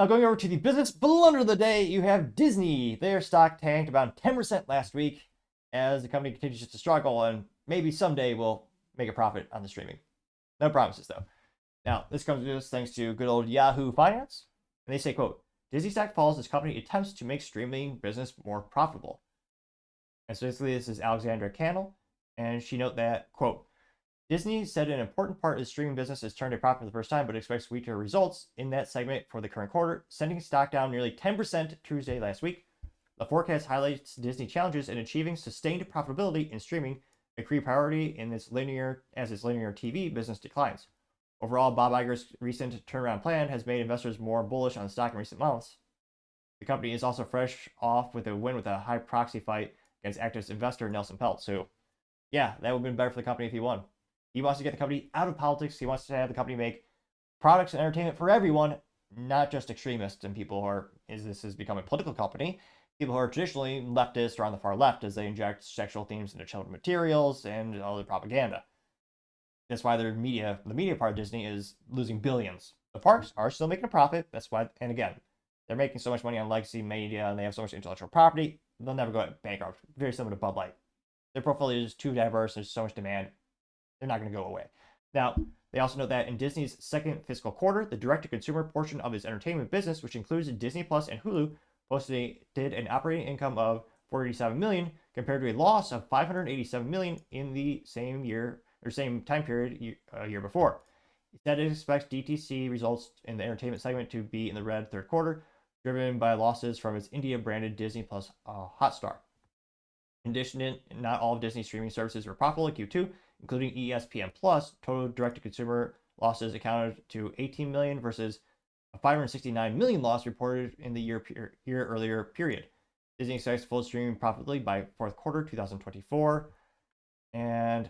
Now, going over to the business blunder of the day, you have Disney. Their stock tanked about 10% last week as the company continues to struggle and maybe someday will make a profit on the streaming. No promises, though. Now, this comes to us thanks to good old Yahoo Finance. And they say, quote, Disney stock falls as company attempts to make streaming business more profitable. And so basically, this is Alexandra Cannell. And she noted that, quote, Disney said an important part of the streaming business is turned a profit for the first time, but expects weaker results in that segment for the current quarter, sending stock down nearly 10% Tuesday last week. The forecast highlights Disney challenges in achieving sustained profitability in streaming, a key priority in its linear TV business declines. Overall, Bob Iger's recent turnaround plan has made investors more bullish on the stock in recent months. The company is also fresh off with a win with a high proxy fight against activist investor Nelson Peltz, who, yeah, that would have been better for the company if he won. He wants to get the company out of politics. He wants to have the company make products and entertainment for everyone, not just extremists and people who are, as this has become a political company, people who are traditionally leftist or on the far left as they inject sexual themes into children's materials and all the propaganda. That's why the media part of Disney is losing billions. The parks are still making a profit. That's why, and again, they're making so much money on legacy media and they have so much intellectual property, they'll never go bankrupt. Very similar to Bud Light. Their portfolio is too diverse. There's so much demand. They're not going to go away. Now, they also note that in Disney's second fiscal quarter, the direct-to-consumer portion of its entertainment business, which includes Disney Plus and Hulu, did an operating income of $487 million compared to a loss of $587 million in the same time period a year before. It said it expects DTC results in the entertainment segment to be in the red third quarter, driven by losses from its India-branded Disney Plus Hotstar. In addition, not all of Disney's streaming services were profitable in Q2, including ESPN Plus. Total direct-to-consumer losses accounted to $18 million versus a $569 million loss reported in the year earlier period. Disney expects full streaming profitably by fourth quarter 2024. And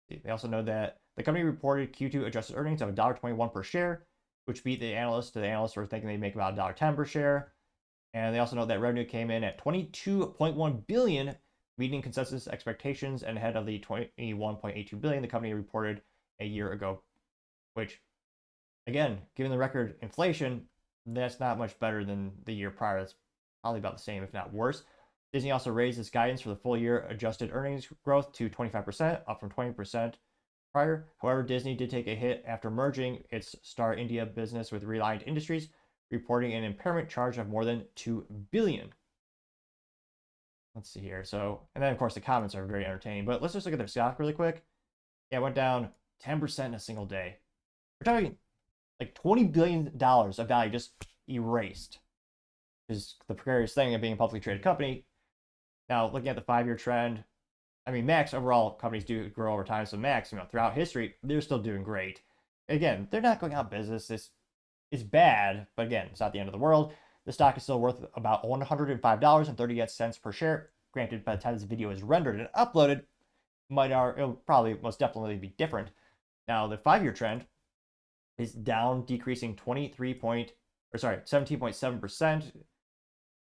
they also know that the company reported Q2 adjusted earnings of $1.21 per share, which beat the analysts. The analysts were thinking they'd make about $1.10 per share. And they also know that revenue came in at $22.1 billion, meeting consensus expectations and ahead of the $21.82 billion the company reported a year ago, which, again, given the record inflation, that's not much better than the year prior. That's probably about the same, if not worse. Disney also raised its guidance for the full year adjusted earnings growth to 25%, up from 20% prior. However, Disney did take a hit after merging its Star India business with Reliant Industries, reporting an impairment charge of more than $2 billion. Let's see here. So, and then of course the comments are very entertaining, but let's just look at their stock really quick. Yeah, it went down 10% in a single day. We're talking like $20 billion of value just erased. Is the precarious thing of being a publicly traded company. Now, looking at the 5-year trend, I mean, Max, overall, companies do grow over time. So Max, throughout history, they're still doing great. Again, they're not going out of business. It's bad, but again, it's not the end of the world. The stock is still worth about $105.38 per share. Granted, by the time this video is rendered and uploaded, it'll probably most definitely be different. Now, the 5-year trend is down, decreasing 17.7%.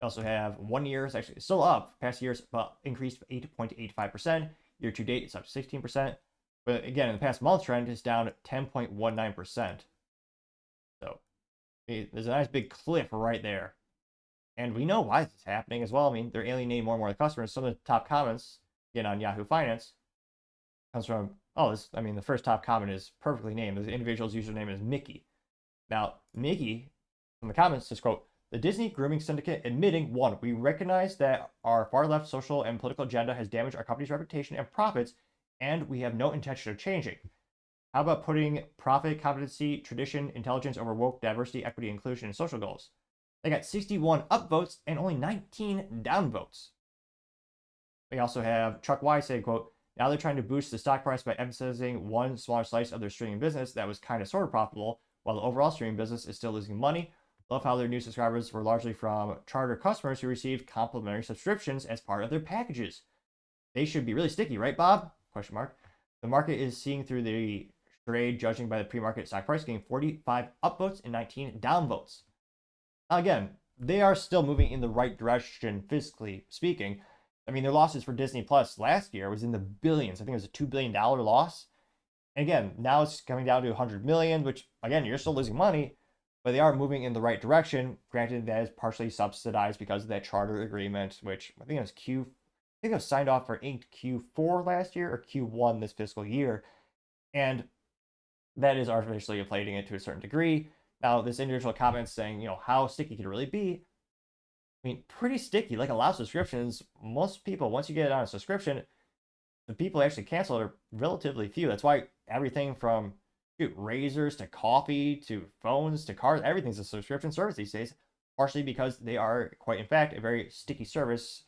Also have 1 year, it's actually still up. Past years, but increased 8.85%. Year to date, it's up 16%. But again, in the past month trend is down 10.19%. So there's a nice big cliff right there. And we know why this is happening as well. I mean, they're alienating more and more of the customers. Some of the top comments, again, on Yahoo Finance comes from, the first top comment is perfectly named. The individual's username is Mickey. Now, Mickey, from the comments, says, quote, the Disney grooming syndicate admitting, 1, we recognize that our far-left social and political agenda has damaged our company's reputation and profits, and we have no intention of changing. How about putting profit, competency, tradition, intelligence over woke, diversity, equity, inclusion, and social goals? They got 61 upvotes and only 19 downvotes. We also have Chuck Wise saying, quote, now they're trying to boost the stock price by emphasizing one smaller slice of their streaming business that was kind of sort of profitable, while the overall streaming business is still losing money. Love how their new subscribers were largely from Charter customers who received complimentary subscriptions as part of their packages. They should be really sticky, right, Bob? Question mark. The market is seeing through the charade, judging by the pre-market stock price, getting 45 upvotes and 19 downvotes. Now, again, they are still moving in the right direction, fiscally speaking. I mean, their losses for Disney Plus last year was in the billions. I think it was a $2 billion loss. And again, now it's coming down to $100 million, which, again, you're still losing money. but they are moving in the right direction. Granted, that is partially subsidized because of that charter agreement, which I think it was signed off for inked Q4 last year or Q1 this fiscal year, and that is artificially inflating it to a certain degree. Now, this individual comments saying, how sticky could it really be? I mean, pretty sticky. Like a lot of subscriptions, most people, once you get it on a subscription, the people who actually cancel are relatively few. That's why everything from razors to coffee to phones to cars, everything's a subscription service these days, partially because they are quite, in fact, a very sticky service.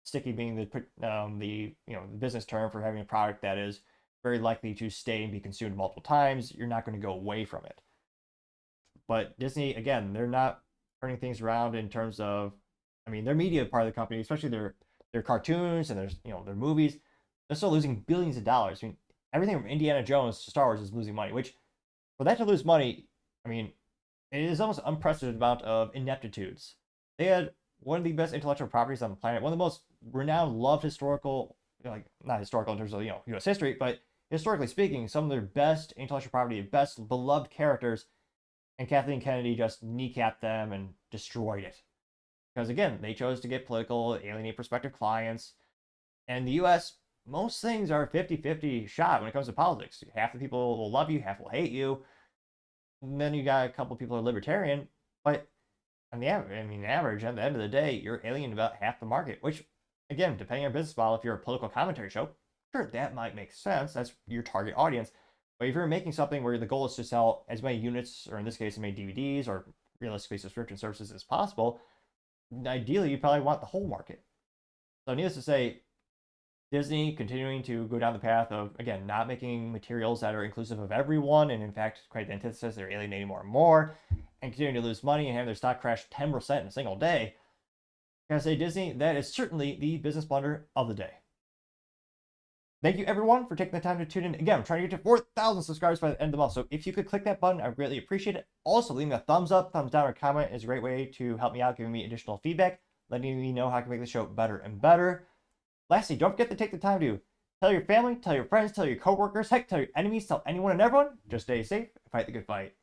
Sticky being the business term for having a product that is very likely to stay and be consumed multiple times. You're not going to go away from it. But Disney, again, they're not turning things around in terms of, their media part of the company, especially their cartoons and their movies, they're still losing billions of dollars. Everything from Indiana Jones to Star Wars is losing money, which for that to lose money, it is almost an unprecedented amount of ineptitudes. They had one of the best intellectual properties on the planet, one of the most renowned, loved historical, not historical in terms of, U.S. history, but historically speaking, some of their best intellectual property, best beloved characters, and Kathleen Kennedy just kneecapped them and destroyed it. Because again, they chose to get political, alienate prospective clients. And the U.S., most things are a 50-50 shot when it comes to politics. Half the people will love you, half will hate you. And then you got a couple of people who are libertarian, but on the average, at the end of the day, you're alienating about half the market, which, again, depending on your business model, if you're a political commentary show, sure, that might make sense. That's your target audience. But if you're making something where the goal is to sell as many units, or in this case, as many DVDs, or realistically subscription services as possible, ideally, you probably want the whole market. So needless to say, Disney continuing to go down the path of, again, not making materials that are inclusive of everyone, and in fact, quite the antithesis, they're alienating more and more, and continuing to lose money and having their stock crash 10% in a single day. I gotta say, Disney, that is certainly the business blunder of the day. Thank you, everyone, for taking the time to tune in. Again, I'm trying to get to 4,000 subscribers by the end of the month, so if you could click that button, I greatly appreciate it. Also, leaving a thumbs up, thumbs down, or comment is a great way to help me out, giving me additional feedback, letting me know how I can make the show better and better. Lastly, don't forget to take the time to tell your family, tell your friends, tell your coworkers, heck, tell your enemies, tell anyone and everyone. Just stay safe and fight the good fight.